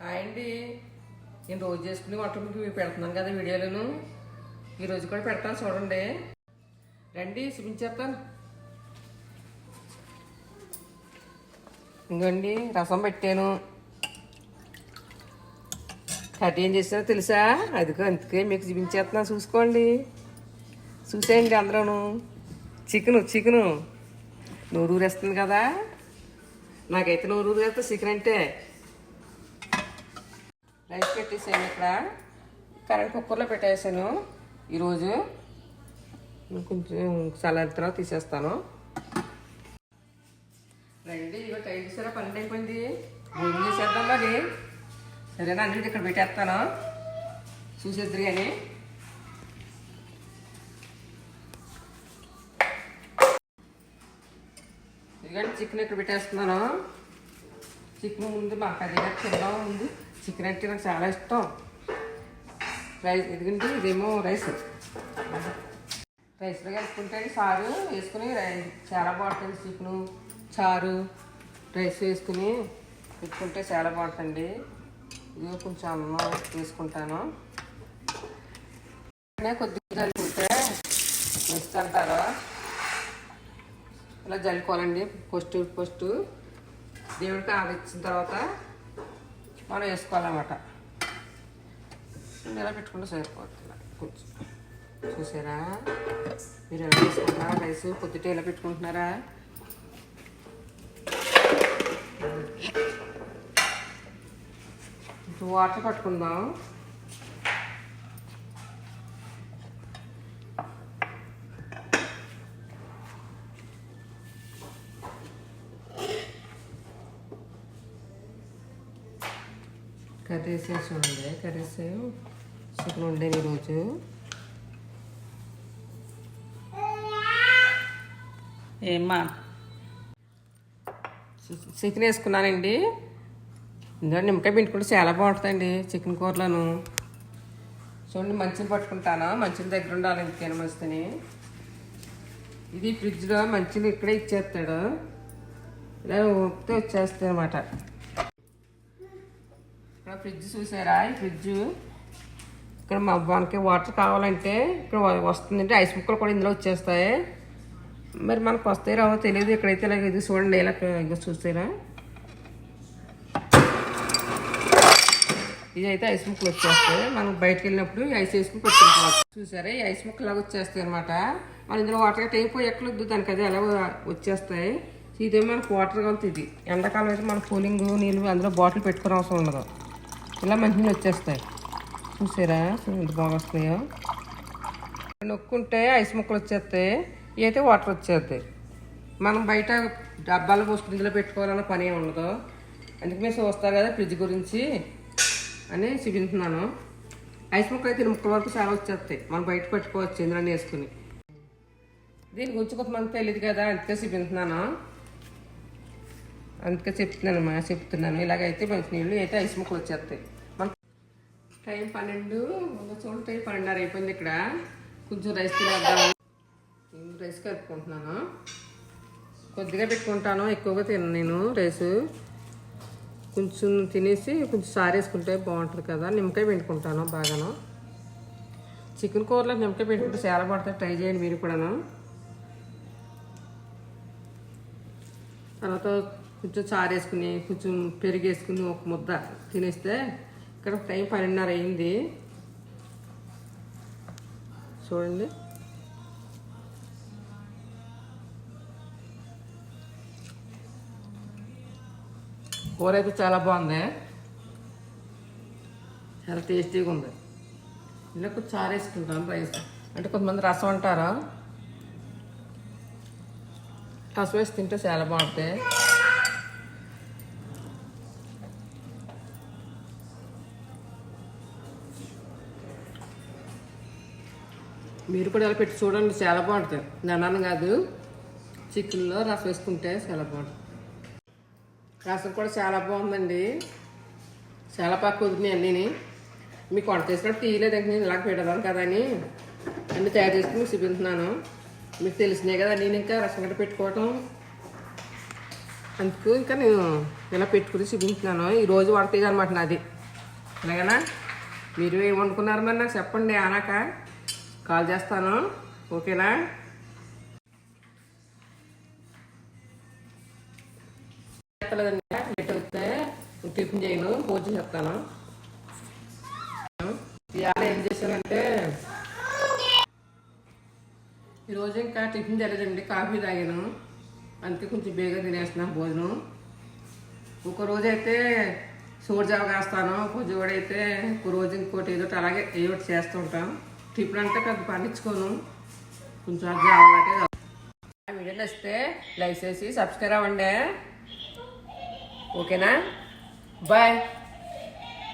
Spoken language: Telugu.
అండి నేను రోజు చేసుకుని వంటలు మీకు పెడుతున్నాను కదా వీడియోలను. ఈరోజు కూడా పెడతాను చూడండి. రండి చూపించేస్తాను. ఇంకోండి రసం పెట్టాను. కర్రీ ఏం చేసినా తెలుసా? అదిగో అందుకే మీకు చూపించేస్తున్నాను, చూసుకోండి, చూసేయండి అందరూను. చికెను నూరూరేస్తుంది కదా, నాకైతే నూరూరేస్తే చికెన్ అంటే. రైస్ పెట్టేసాను, ఇక్కడ కరెంట్ కుక్కర్లో పెట్టేసాను. ఈరోజు కొంచెం చల్లారిన తర్వాత తీసేస్తాను. రండి, ఇక టైం చూసారా, 12 అయిపోయింది. భోజనం చేసేద్దాం మరి. సరేనా, అన్నింటి ఇక్కడ పెట్టేస్తాను, చూసేద్దరు కానీ. ఇదిగోండి చికెన్ ఇక్కడ పెట్టేస్తున్నాను. చికెన్ ముందు మాకు అది తిందాం. ముందు చికెన్ అంటే నాకు చాలా ఇష్టం. రైస్ ఇదిగండి, ఇదేమో రైస్లో కలుపుకుంటే చారు వేసుకుని చాలా బాగుంటుంది. చికెను చారు రైస్ వేసుకుని పెట్టుకుంటే చాలా బాగుంటుంది. ఇది కొంచెం అన్నం వేసుకుంటాను. కొద్దిగా జల్లుకుంటే మిక్స్ అంటారు, ఇలా జల్లుకోవాలండి. ఫస్ట్ దేవుడికి ఆవిచ్చిన తర్వాత మనం వేసుకోవాలన్నమాట. ఇలా పెట్టుకుంటే సరిపోతుంది. కొంచెం చూసారా, మీరు ఎలా వేసుకుంటారా రైస్? పొద్దుట ఇలా పెట్టుకుంటున్నారా? వాటర్ పట్టుకుందాం. కర్రీసేసి ఉండే చికెన్ ఉండేది ఈరోజు. ఏమ్మా చికెన్ వేసుకున్నానండి. ఇందులో నిమ్మకాయ పిండుకుంటే చాలా బాగుంటుందండి చికెన్ కూరలను. చూడండి, మంచిని పట్టుకుంటాను. మంచిని దగ్గర ఉండాలి, ఇంకేనా మంచిని. ఇది ఫ్రిడ్జ్లో మంచిని ఇక్కడే ఇచ్చేస్తాడు, ఇలా ఊపితే వచ్చేస్తాయి అన్నమాట. ఇక్కడ ఫ్రిడ్జ్ చూసారా, ఈ ఫ్రిడ్జ్ ఇక్కడ మా మనకి వాటర్ కావాలంటే ఇక్కడ వస్తుందంటే ఐస్ ముక్కలు కూడా ఇందులో వచ్చేస్తాయి. మరి మనకు వస్తాయి రావో తెలియదు. ఇక్కడైతే ఇలాగ ఇది చూడండి, ఇలా చూస్తారా, ఇది అయితే ఐస్ ముక్కలు వచ్చేస్తాయి. మనం బయటకు వెళ్ళినప్పుడు ఐస్ వేసుకుని పెట్టుకుంటాం. చూసారా, ఈ ఐస్ ముక్కలు లాగా వచ్చేస్తాయి అనమాట. మనం ఇందులో వాటర్ గట్ట అయిపోయి ఎక్కలొద్దు దానికి, అది ఎలా వచ్చేస్తాయి. ఇదే మనకు వాటర్ కావాలి. ఇది ఎండాకాలం అయితే మన కూలింగ్ నీళ్ళు అందులో బాటిల్ పెట్టుకునే అవసరం ఉండదు, ఇలా మంచిగా వచ్చేస్తాయి. చూసారా ఎంత బాగా వస్తున్నాయో. నొక్కుంటే ఐస్ ముక్కలు వచ్చేస్తాయి, ఇవి అయితే వాటర్ వచ్చేస్తాయి. మనం బయట డబ్బాలు పోసుకుని ఇందులో పెట్టుకోవాలన్న పని ఏమి ఉండదు. అందుకే మీరు చూస్తారు కదా ఫ్రిడ్జ్ గురించి అని చూపించున్నాను. ఐస్ ముక్కలు అయితే 2 ముక్కల వరకు చాలా వచ్చేస్తాయి, మనం బయట పెట్టుకోవచ్చు ఇందులో వేసుకుని. దీని గురించి కొంతమంది తెలియదు కదా, అందుకే చూపించున్నాను. అందుకే చెప్తున్నాను. ఇలాగైతే మంచి నీళ్ళు అయితే ఐస్ ముక్కలు వచ్చేస్తాయి. మన టైం 12 చూడండి, 12:30 అయిపోయింది. ఇక్కడ కొంచెం రైస్ తినేద్దాం. రైస్ కలుపుకుంటున్నాను. కొద్దిగా పెట్టుకుంటాను, ఎక్కువగా తిన్నాను నేను రైస్. కొంచెం తినేసి కొంచెం సారు వేసుకుంటే బాగుంటుంది కదా. నిమ్మకాయ పిండుకుంటాను బాగాను. చికెన్ కూరలో నిమ్మకాయ పిండుకుంటే చాలా బాగుంటుంది, ట్రై చేయండి మీరు కూడాను. తర్వాత కొంచెం చారు వేసుకుని కొంచెం పెరుగు వేసుకుని ఒక ముద్ద తినేస్తే ఇక్కడ టైం 12:30 అయింది. చూడండి, కూర అయితే చాలా బాగుంది, చాలా టేస్టీగా ఉంది. ఇలా కొంచెం చారు వేసుకుంటాం. రైస్ అంటే కొంతమంది రసం అంటారు, రసం వేసి తింటే చాలా బాగుంటాయి. మీరు కూడా ఇలా పెట్టి చూడండి, చాలా బాగుంటుంది. నన్నాను కాదు, చికెన్లో రసం వేసుకుంటే చాలా బాగుంటుంది. రసం కూడా చాలా బాగుందండి, చాలా బాగా కుదిరినాయి అన్నీ. మీకు వంట చేసినప్పుడు తీయలేదంటే నేను ఇలాగ పెడదాను కదా అని అన్నీ తయారు చేసుకుని మీకు చూపించున్నాను. మీకు తెలిసినాయి కదా నేను ఇంకా రసం గట్ట పెట్టుకోవటం. అందుకు ఇంకా నేను ఇలా పెట్టుకుని చూపించున్నాను. ఈరోజు వంట ఇది అనమాట నాది. అలాగేనా? మీరు ఏం వండుకున్నారు మరి నాకు చెప్పండి. ఆనాక కాల్ చేస్తాను. ఓకేనా? లేట్ అవుతే టిఫిన్ చేయను, పూజ చెప్తాను. ఇవాళ ఏం చేశానంటే ఈరోజు ఇంకా టిఫిన్ జరగదండి, కాఫీ తాగాను. అందుకే కొంచెం బేగా తినేస్తున్నాను భోజనం. ఒక రోజు అయితే సూర్జావ కాస్తాను, కొంచెం కూడా అయితే ఒక రోజు ఇంకోటి ఏదో అలాగే ఏదో చేస్తూ ఉంటాం. టిఫిన్ అంటే పెద్ద పండించుకోను, కొంచెం జావ అంటే. వీడియోలు వస్తే లైక్ చేసి సబ్స్క్రైబ్ అవ్వండి. ఓకేనా? బాయ్.